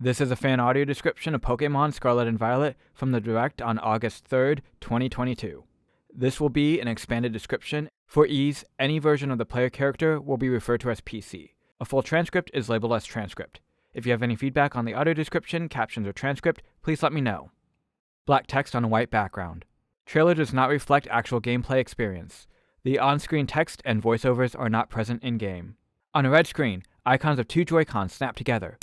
This is a fan audio description of Pokémon Scarlet and Violet from the Direct on August 3rd, 2022. This will be an expanded description. For ease, any version of the player character will be referred to as PC. A full transcript is labeled as transcript. If you have any feedback on the audio description, captions, or transcript, please let me know. Black text on a white background. Trailer does not reflect actual gameplay experience. The on-screen text and voiceovers are not present in-game. On a red screen, icons of two Joy-Cons snap together.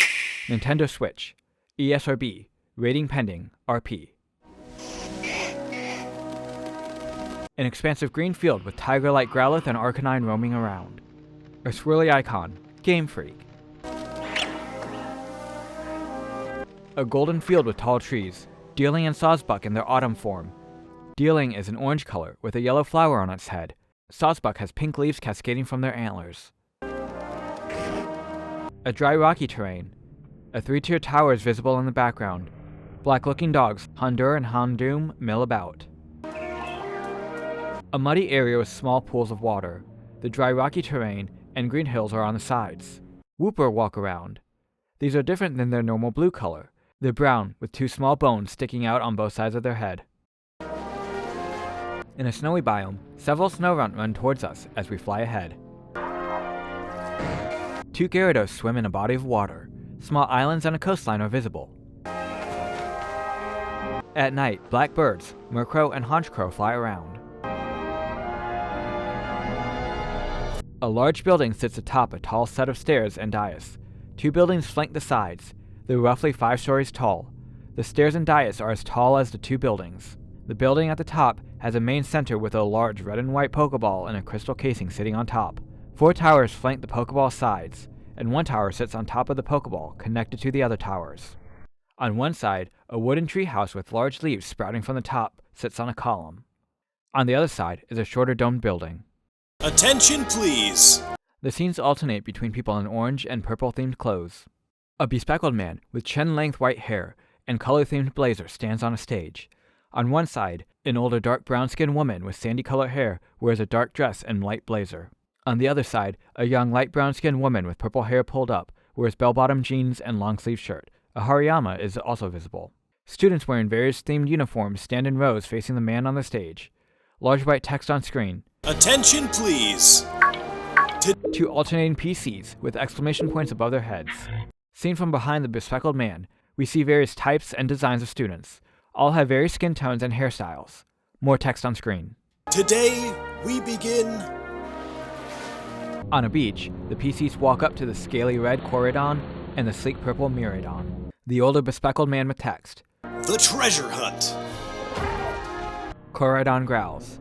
Nintendo Switch. ESRB. Rating pending. RP. An expansive green field with tiger-like Growlithe and Arcanine roaming around. A swirly icon. Game Freak. A golden field with tall trees. Deerling and Sawsbuck in their autumn form. Deerling is an orange color with a yellow flower on its head. Sawsbuck has pink leaves cascading from their antlers. A dry rocky terrain. A 3-tier tower is visible in the background. Black-looking dogs, Hondur and Houndoom, mill about. A muddy area with small pools of water. The dry rocky terrain and green hills are on the sides. Wooper walk around. These are different than their normal blue color. They're brown with two small bones sticking out on both sides of their head. In a snowy biome, several Snorunt run towards us as we fly ahead. Two Gyarados swim in a body of water. Small islands and a coastline are visible. At night, black birds, Murkrow and Honchkrow fly around. A large building sits atop a tall set of stairs and dais. Two buildings flank the sides. They're roughly 5 stories tall. The stairs and dais are as tall as the two buildings. The building at the top has a main center with a large red and white Pokeball in a crystal casing sitting on top. 4 towers flank the Pokeball sides, and 1 tower sits on top of the Pokeball, connected to the other towers. On one side, a wooden treehouse with large leaves sprouting from the top sits on a column. On the other side is a shorter domed building. Attention please! The scenes alternate between people in orange and purple themed clothes. A bespectacled man with chin-length white hair and color-themed blazer stands on a stage. On one side, an older dark brown-skinned woman with sandy-colored hair wears a dark dress and light blazer. On the other side, a young light brown-skinned woman with purple hair pulled up wears bell-bottom jeans and long-sleeve shirt. A Hariyama is also visible. Students wearing various themed uniforms stand in rows facing the man on the stage. Large white text on screen. Attention please! Two alternating PCs with exclamation points above their heads. Seen from behind the bespectacled man, we see various types and designs of students. All have various skin tones and hairstyles. More text on screen. Today, we begin... On a beach, the PCs walk up to the scaly red Koraidon and the sleek purple Miraidon. The older bespectacled man with text. The treasure hunt! Koraidon growls.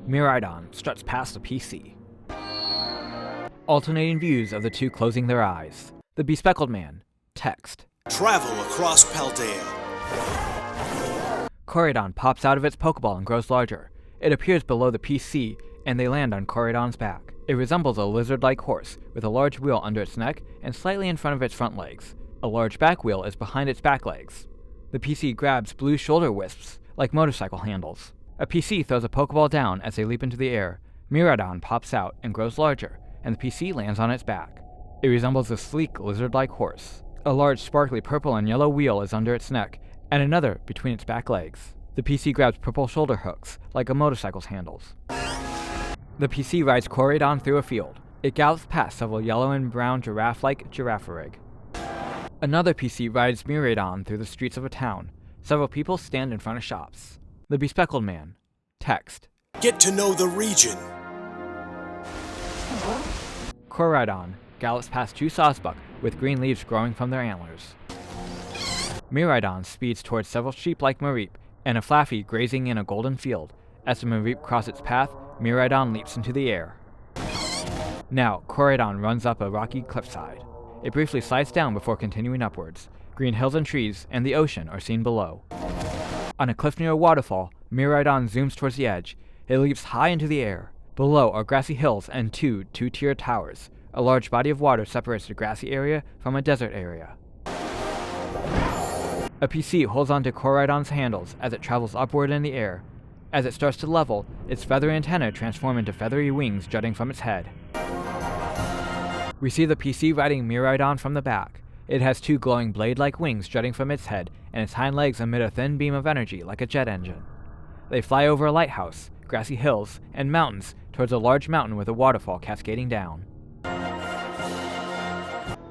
Miraidon struts past the PC. Alternating views of the two closing their eyes. The bespectacled man. Text. Travel across Paldea. Koraidon pops out of its Pokeball and grows larger. It appears below the PC, and they land on Koraidon's back. It resembles a lizard-like horse, with a large wheel under its neck and slightly in front of its front legs. A large back wheel is behind its back legs. The PC grabs blue shoulder wisps, like motorcycle handles. A PC throws a Pokeball down as they leap into the air. Miraidon pops out and grows larger, and the PC lands on its back. It resembles a sleek, lizard-like horse. A large, sparkly purple and yellow wheel is under its neck, and another between its back legs. The PC grabs purple shoulder hooks, like a motorcycle's handles. The PC rides Koraidon through a field. It gallops past several yellow and brown giraffe-like Giraffarig. Another PC rides Miraidon through the streets of a town. Several people stand in front of shops. The bespectacled man. Text. Get to know the region. Koraidon gallops past 2 Sawsbuck with green leaves growing from their antlers. Miraidon speeds towards several sheep like Mareep and a Flaffy grazing in a golden field. As the Mareep cross its path, Miraidon leaps into the air. Now, Koraidon runs up a rocky cliffside. It briefly slides down before continuing upwards. Green hills and trees and the ocean are seen below. On a cliff near a waterfall, Miraidon zooms towards the edge. It leaps high into the air. Below are grassy hills and 2 two-tier towers. A large body of water separates the grassy area from a desert area. A PC holds onto Koraidon's handles as it travels upward in the air. As it starts to level, its feathery antennae transform into feathery wings jutting from its head. We see the PC riding Miraidon from the back. It has two glowing blade-like wings jutting from its head, and its hind legs emit a thin beam of energy like a jet engine. They fly over a lighthouse, grassy hills, and mountains towards a large mountain with a waterfall cascading down.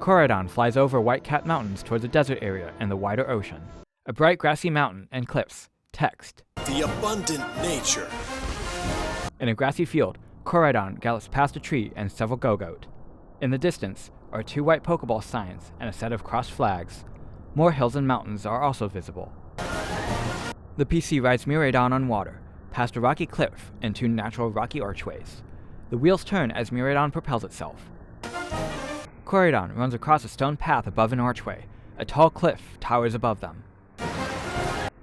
Koraidon flies over white-capped mountains towards a desert area and the wider ocean. A bright grassy mountain and cliffs. Text. The abundant nature. In a grassy field, Koraidon gallops past a tree and several Go-Goat. In the distance are two white Pokeball signs and a set of crossed flags. More hills and mountains are also visible. The PC rides Miraidon on water, past a rocky cliff and two natural rocky archways. The wheels turn as Miraidon propels itself. Koraidon runs across a stone path above an archway. A tall cliff towers above them.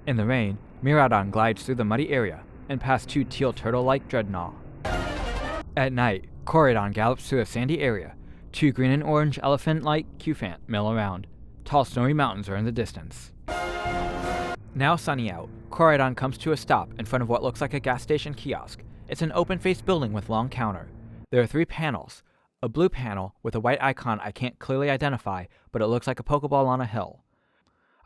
In the rain, Miraidon glides through the muddy area and past two teal turtle-like dreadnought. At night, Koraidon gallops through a sandy area. Two green and orange elephant-like Cufant mill around. Tall snowy mountains are in the distance. Now sunny out, Koraidon comes to a stop in front of what looks like a gas station kiosk. It's an open-faced building with long counter. There are 3 panels. A blue panel with a white icon I can't clearly identify, but it looks like a Pokeball on a hill.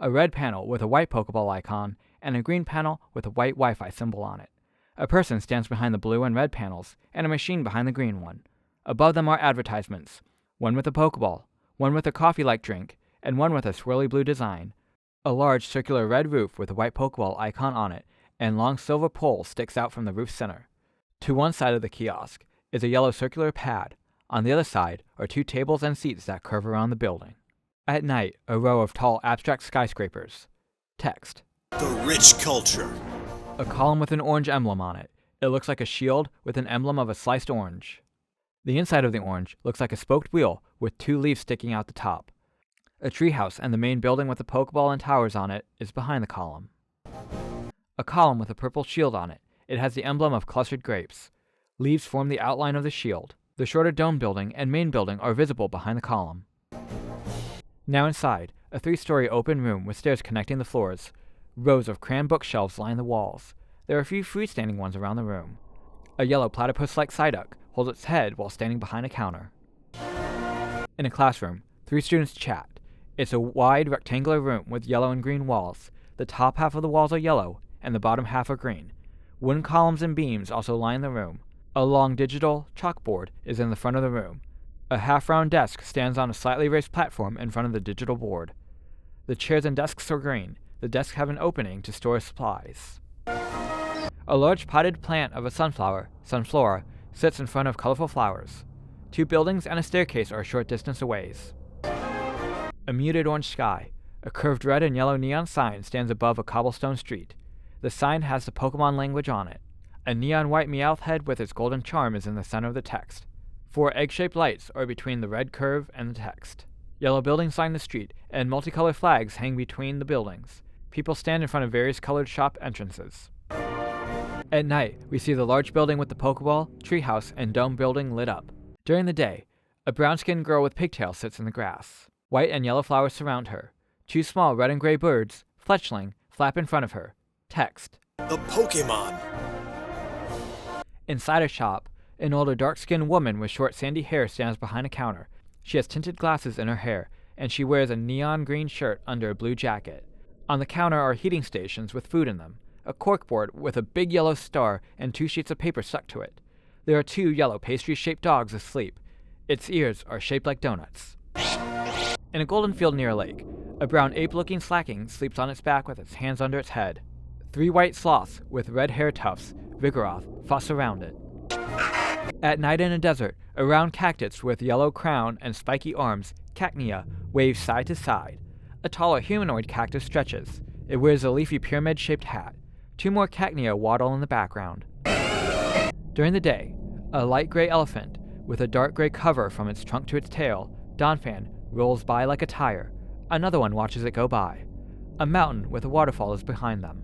A red panel with a white Pokeball icon, and a green panel with a white Wi-Fi symbol on it. A person stands behind the blue and red panels, and a machine behind the green one. Above them are advertisements. One with a Pokeball, one with a coffee-like drink, and one with a swirly blue design. A large circular red roof with a white Pokeball icon on it, and long silver pole sticks out from the roof's center. To one side of the kiosk is a yellow circular pad. On the other side are 2 tables and seats that curve around the building. At night, a row of tall abstract skyscrapers. Text. The rich culture. A column with an orange emblem on it. It looks like a shield with an emblem of a sliced orange. The inside of the orange looks like a spoked wheel with 2 leaves sticking out the top. A treehouse and the main building with a Pokeball and towers on it is behind the column. A column with a purple shield on it. It has the emblem of clustered grapes. Leaves form the outline of the shield. The shorter dome building and main building are visible behind the column. Now inside, a 3-story open room with stairs connecting the floors. Rows of crammed bookshelves line the walls. There are a few freestanding ones around the room. A yellow platypus-like Psyduck holds its head while standing behind a counter. In a classroom, 3 students chat. It's a wide rectangular room with yellow and green walls. The top half of the walls are yellow, and the bottom half are green. Wooden columns and beams also line the room. A long digital chalkboard is in the front of the room. A half-round desk stands on a slightly raised platform in front of the digital board. The chairs and desks are green. The desks have an opening to store supplies. A large potted plant of a sunflower, sits in front of colorful flowers. 2 buildings and a staircase are a short distance away. A muted orange sky. A curved red and yellow neon sign stands above a cobblestone street. The sign has the Pokemon language on it. A neon white Meowth head with its golden charm is in the center of the text. 4 egg-shaped lights are between the red curve and the text. Yellow buildings line the street, and multicolored flags hang between the buildings. People stand in front of various colored shop entrances. At night, we see the large building with the Pokeball, treehouse, and dome building lit up. During the day, a brown-skinned girl with pigtails sits in the grass. White and yellow flowers surround her. 2 small red and gray birds, fletchling, flap in front of her. Text. The Pokémon. Inside a shop, an older dark-skinned woman with short sandy hair stands behind a counter. She has tinted glasses in her hair, and she wears a neon green shirt under a blue jacket. On the counter are heating stations with food in them, a corkboard with a big yellow star and 2 sheets of paper stuck to it. There are 2 yellow pastry-shaped dogs asleep. Its ears are shaped like donuts. In a golden field near a lake, a brown ape-looking slacking sleeps on its back with its hands under its head. 3 white sloths with red hair tufts, Vigoroth, fuss around it. At night in a desert, a round cactus with yellow crown and spiky arms, Cacnea, waves side to side. A taller humanoid cactus stretches. It wears a leafy pyramid-shaped hat. 2 more Cacnea waddle in the background. During the day, a light gray elephant, with a dark gray cover from its trunk to its tail, Donphan, rolls by like a tire. Another one watches it go by. A mountain with a waterfall is behind them.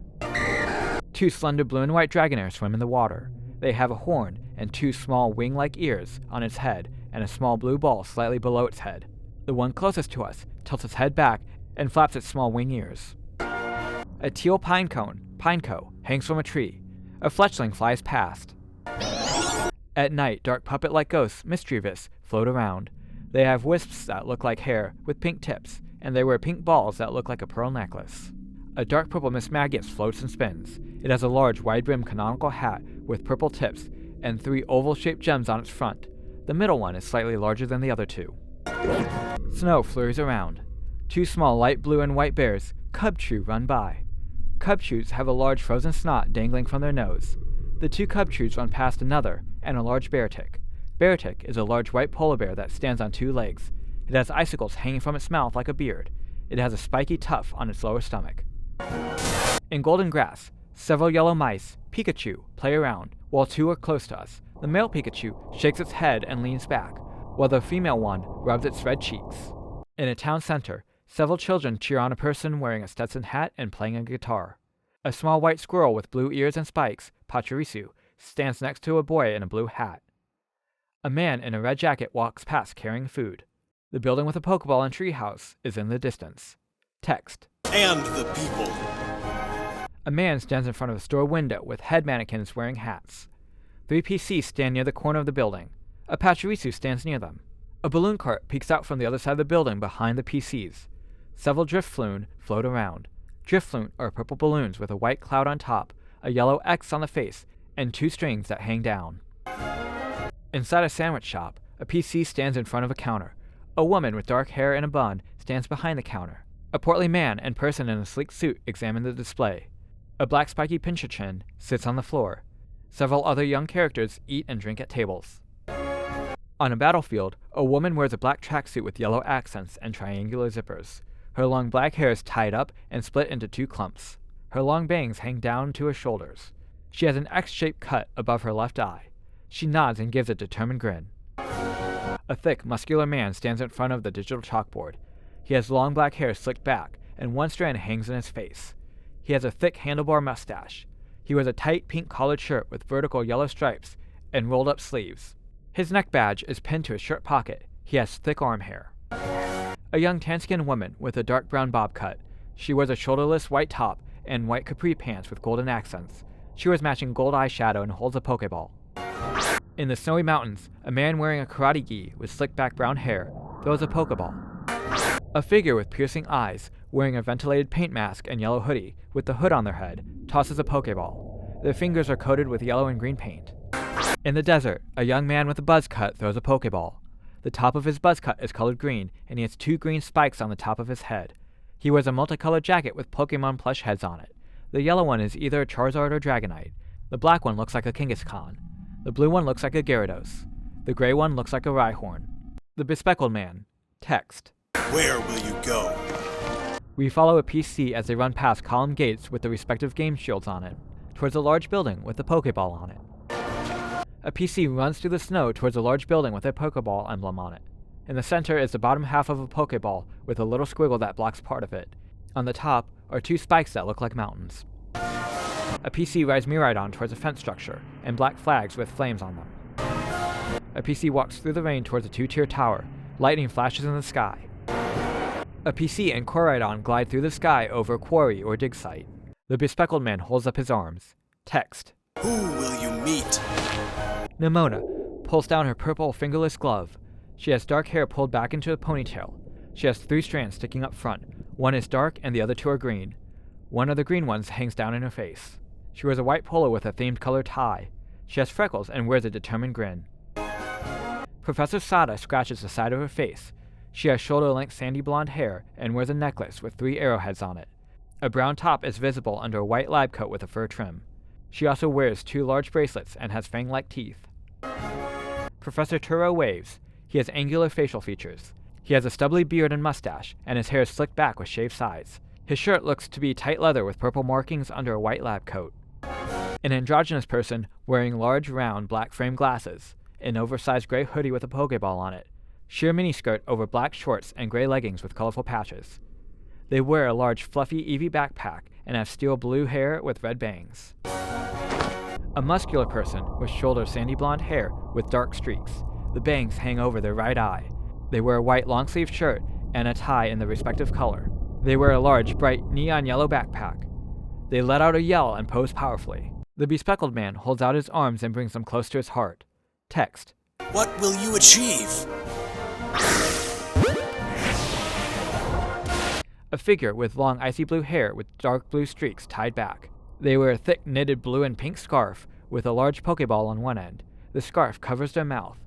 2 slender blue and white Dragonair swim in the water. They have a horn and 2 small wing-like ears on its head and a small blue ball slightly below its head. The one closest to us tilts its head back and flaps its small wing ears. A teal pineco, hangs from a tree. A fletchling flies past. At night, dark puppet-like ghosts, mischievous, float around. They have wisps that look like hair with pink tips and they wear pink balls that look like a pearl necklace. A dark purple Miss Magius floats and spins. It has a large, wide-brimmed canonical hat with purple tips and 3 oval-shaped gems on its front. The middle one is slightly larger than the other 2. Snow flurries around. 2 small light blue and white bears, Cubchew, run by. Cubchews have a large frozen snot dangling from their nose. The 2 Cubchews run past another, and a large beartick. Beartick is a large white polar bear that stands on 2 legs. It has icicles hanging from its mouth like a beard. It has a spiky tuft on its lower stomach. In golden grass, several yellow mice, Pikachu, play around, while 2 are close to us. The male Pikachu shakes its head and leans back, while the female one rubs its red cheeks. In a town center, several children cheer on a person wearing a Stetson hat and playing a guitar. A small white squirrel with blue ears and spikes, Pachirisu, stands next to a boy in a blue hat. A man in a red jacket walks past carrying food. The building with a Pokeball and treehouse is in the distance. Text. And the people. A man stands in front of a store window with head mannequins wearing hats. 3 PCs stand near the corner of the building. A Pachirisu stands near them. A balloon cart peeks out from the other side of the building behind the PCs. Several Driftfloon float around. Driftfloon are purple balloons with a white cloud on top, a yellow X on the face, and 2 strings that hang down. Inside a sandwich shop, a PC stands in front of a counter. A woman with dark hair and a bun stands behind the counter. A portly man and person in a sleek suit examine the display. A black spiky Pincurchin sits on the floor. Several other young characters eat and drink at tables. On a battlefield, a woman wears a black tracksuit with yellow accents and triangular zippers. Her long black hair is tied up and split into 2 clumps. Her long bangs hang down to her shoulders. She has an X-shaped cut above her left eye. She nods and gives a determined grin. A thick, muscular man stands in front of the digital chalkboard. He has long black hair slicked back, and 1 strand hangs in his face. He has a thick handlebar mustache. He wears a tight pink collared shirt with vertical yellow stripes and rolled up sleeves. His neck badge is pinned to his shirt pocket. He has thick arm hair. A young tan-skinned woman with a dark brown bob cut. She wears a shoulderless white top and white capri pants with golden accents. She wears matching gold eyeshadow and holds a Pokeball. In the snowy mountains, a man wearing a karate gi with slick back brown hair throws a Pokeball. A figure with piercing eyes, wearing a ventilated paint mask and yellow hoodie with the hood on their head, tosses a Pokeball. Their fingers are coated with yellow and green paint. In the desert, a young man with a buzz cut throws a Pokeball. The top of his buzz cut is colored green, and he has 2 green spikes on the top of his head. He wears a multicolored jacket with Pokemon plush heads on it. The yellow one is either a Charizard or Dragonite. The black one looks like a Kangaskhan. The blue one looks like a Gyarados. The gray one looks like a Rhyhorn. The Bespeckled Man. Text. Where will you go? We follow a PC as they run past column gates with the respective game shields on it, towards a large building with a Pokeball on it. A PC runs through the snow towards a large building with a Pokeball emblem on it. In the center is the bottom half of a Pokeball with a little squiggle that blocks part of it. On the top are 2 spikes that look like mountains. A PC rides Miraidon towards a fence structure and black flags with flames on them. A PC walks through the rain towards a 2-tier tower. Lightning flashes in the sky. A PC and Koraidon glide through the sky over a quarry or dig site. The Bespeckled Man holds up his arms. Text. Who will you meet? Nimona pulls down her purple fingerless glove. She has dark hair pulled back into a ponytail. She has 3 strands sticking up front. One is dark and the other 2 are green. One of the green ones hangs down in her face. She wears a white polo with a themed color tie. She has freckles and wears a determined grin. Professor Sada scratches the side of her face. She has shoulder-length sandy blonde hair and wears a necklace with 3 arrowheads on it. A brown top is visible under a white lab coat with a fur trim. She also wears 2 large bracelets and has fang-like teeth. Professor Turo waves. He has angular facial features. He has a stubbly beard and mustache, and his hair is slicked back with shaved sides. His shirt looks to be tight leather with purple markings under a white lab coat. An androgynous person wearing large, round, black frame glasses, an oversized gray hoodie with a Pokeball on it, sheer miniskirt over black shorts and gray leggings with colorful patches. They wear a large, fluffy Eevee backpack and have steel blue hair with red bangs. A muscular person with shoulder sandy blonde hair with dark streaks. The bangs hang over their right eye. They wear a white long-sleeved shirt and a tie in the respective color. They wear a large, bright, neon yellow backpack. They let out a yell and pose powerfully. The Bespeckled Man holds out his arms and brings them close to his heart. Text. What will you achieve? A figure with long icy blue hair with dark blue streaks tied back. They wear a thick knitted blue and pink scarf with a large Pokeball on one end. The scarf covers their mouth.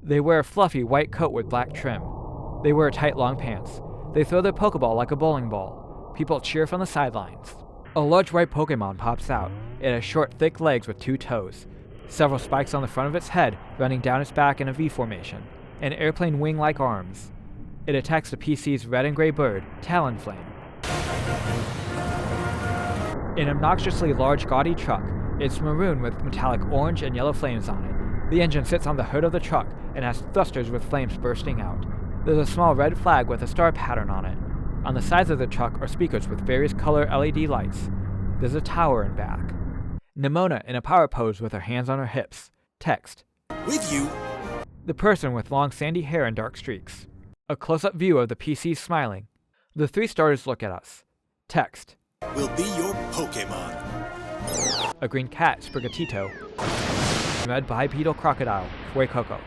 They wear a fluffy white coat with black trim. They wear tight long pants. They throw their Pokeball like a bowling ball. People cheer from the sidelines. A large white Pokemon pops out. It has short, thick legs with 2 toes. Several spikes on the front of its head running down its back in a V formation, and airplane wing-like arms. It attacks the PC's red and gray bird, Talonflame. An obnoxiously large, gaudy truck. It's maroon with metallic orange and yellow flames on it. The engine sits on the hood of the truck and has thrusters with flames bursting out. There's a small red flag with a star pattern on it. On the sides of the truck are speakers with various color LED lights. There's a tower in back. Nimona in a power pose with her hands on her hips. Text. With you. The person with long sandy hair and dark streaks. A close-up view of the PC smiling. The 3 starters look at us. Text. Will be your Pokémon. A green cat, Sprigatito. Red bipedal crocodile, Fuecoco.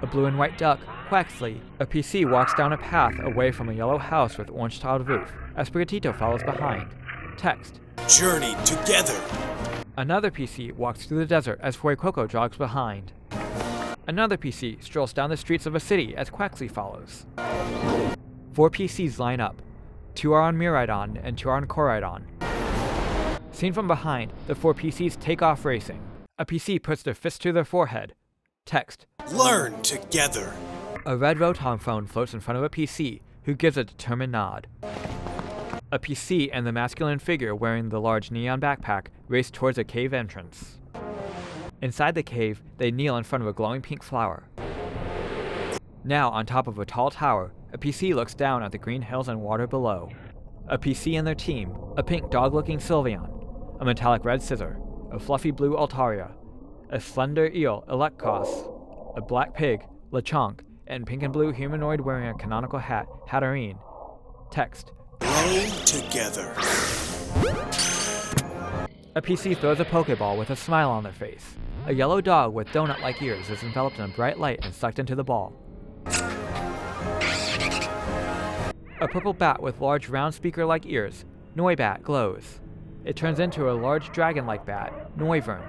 A blue and white duck, Quaxley. A PC walks down a path away from a yellow house with orange-tiled roof, as Sprigatito follows behind. Text. Journey together. Another PC walks through the desert as Fuecoco jogs behind. Another PC strolls down the streets of a city as Quaxley follows. 4 PCs line up. 2 are on Miraidon and 2 are on Koraidon. Seen from behind, the 4 PCs take off racing. A PC puts their fist to their forehead. Text. Learn together. A red Rotom phone floats in front of a PC, who gives a determined nod. A PC and the masculine figure wearing the large neon backpack race towards a cave entrance. Inside the cave, they kneel in front of a glowing pink flower. Now, on top of a tall tower, a PC looks down at the green hills and water below. A PC and their team, a pink dog-looking Sylveon, a metallic red Scizor, a fluffy blue Altaria, a slender eel, Electkos, a black pig, Lechonk, and pink and blue humanoid wearing a canonical hat, Hatterene. Text. Grow together. A PC throws a Pokeball with a smile on their face. A yellow dog with donut-like ears is enveloped in a bright light and sucked into the ball. A purple bat with large round speaker-like ears, Noibat, glows. It turns into a large dragon-like bat, Noivern.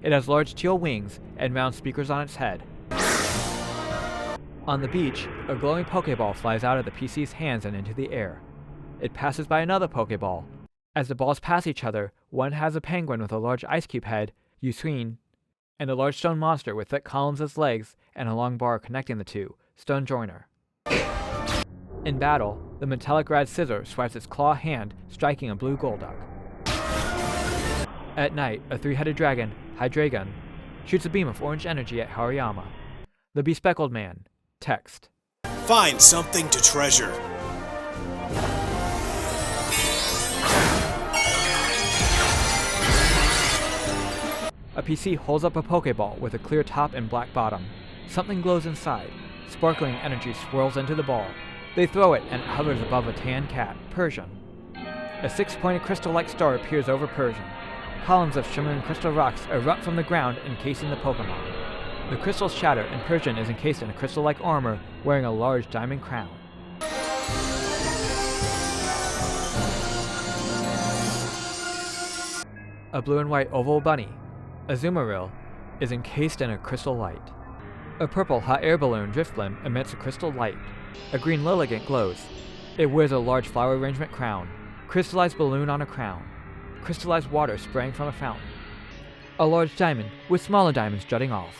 It has large teal wings and round speakers on its head. On the beach, a glowing Pokeball flies out of the PC's hands and into the air. It passes by another Pokeball. As the balls pass each other, one has a penguin with a large ice cube head, Yusreen, and a large stone monster with thick columns as legs and a long bar connecting the two, Stone Joiner. In battle, the metallic red Scizor swipes its claw hand, striking a blue Golduck. At night, a 3-headed dragon, Hydreigon, shoots a beam of orange energy at Hariyama. The Bespeckled Man. Text. Find something to treasure. A PC holds up a Pokeball with a clear top and black bottom. Something glows inside. Sparkling energy swirls into the ball. They throw it and it hovers above a tan cat, Persian. A 6-pointed crystal-like star appears over Persian. Columns of shimmering crystal rocks erupt from the ground, encasing the Pokemon. The crystals shatter and Persian is encased in a crystal-like armor, wearing a large diamond crown. A blue and white oval bunny, Azumarill, is encased in a crystal light. A purple hot air balloon Drifblim emits a crystal light. A green Lilligant glows. It wears a large flower arrangement crown. Crystallized balloon on a crown. Crystallized water spraying from a fountain. A large diamond with smaller diamonds jutting off.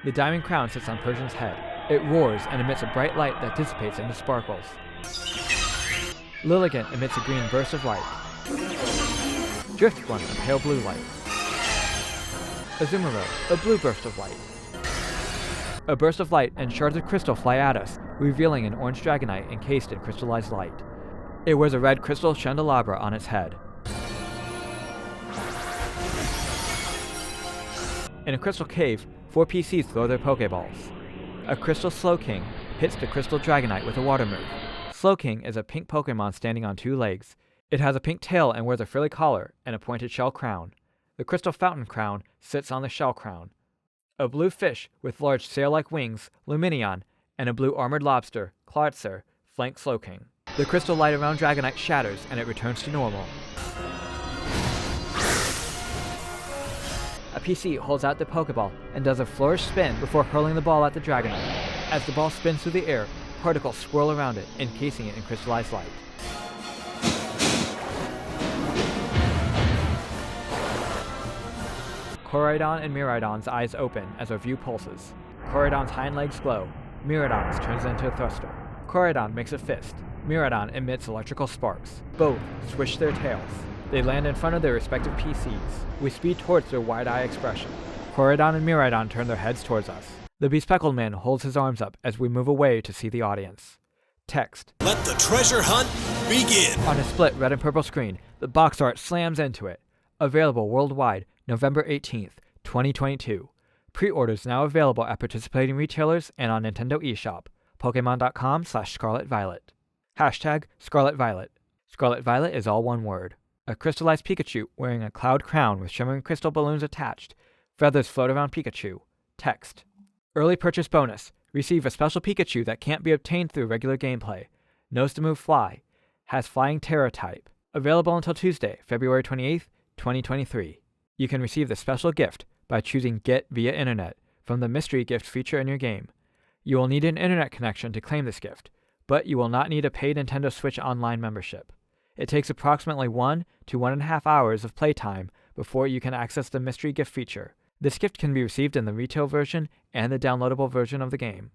The diamond crown sits on Persian's head. It roars and emits a bright light that dissipates into sparkles. Lilligant emits a green burst of light. Drifblim a pale blue light. Azumarill, a blue burst of light. A burst of light and shards of crystal fly at us, revealing an orange Dragonite encased in crystallized light. It wears a red crystal candelabra on its head. In a crystal cave, 4 PCs throw their Pokeballs. A crystal Slowking hits the crystal Dragonite with a water move. Slowking is a pink Pokemon standing on 2 legs. It has a pink tail and wears a frilly collar and a pointed shell crown. The crystal fountain crown sits on the shell crown. A blue fish with large sail-like wings, Luminion, and a blue armored lobster, Clartzer, flank Slowking. The crystal light around Dragonite shatters and it returns to normal. A PC holds out the Pokeball and does a flourish spin before hurling the ball at the Dragonite. As the ball spins through the air, particles swirl around it, encasing it in crystallized light. Koraidon and Miraidon's eyes open as our view pulses. Koraidon's hind legs glow. Miraidon's turns into a thruster. Koraidon makes a fist. Miraidon emits electrical sparks. Both swish their tails. They land in front of their respective PCs. We speed towards their wide-eye expression. Koraidon and Miraidon turn their heads towards us. The bespeckled man holds his arms up as we move away to see the audience. Text. Let the treasure hunt begin! On a split red and purple screen, the box art slams into it. Available worldwide, November 18th, 2022. Pre-orders now available at participating retailers and on Nintendo eShop. Pokemon.com/ScarletViolet. Hashtag ScarletViolet. Scarlet Violet is all one word. A crystallized Pikachu wearing a cloud crown with shimmering crystal balloons attached. Feathers float around Pikachu. Text. Early purchase bonus. Receive a special Pikachu that can't be obtained through regular gameplay. Knows to move fly. Has flying Terra type. Available until Tuesday, February 28th, 2023. You can receive the special gift by choosing Get via Internet from the mystery gift feature in your game. You will need an internet connection to claim this gift, but you will not need a paid Nintendo Switch Online membership. It takes approximately 1 to 1.5 hours of playtime before you can access the mystery gift feature. This gift can be received in the retail version and the downloadable version of the game.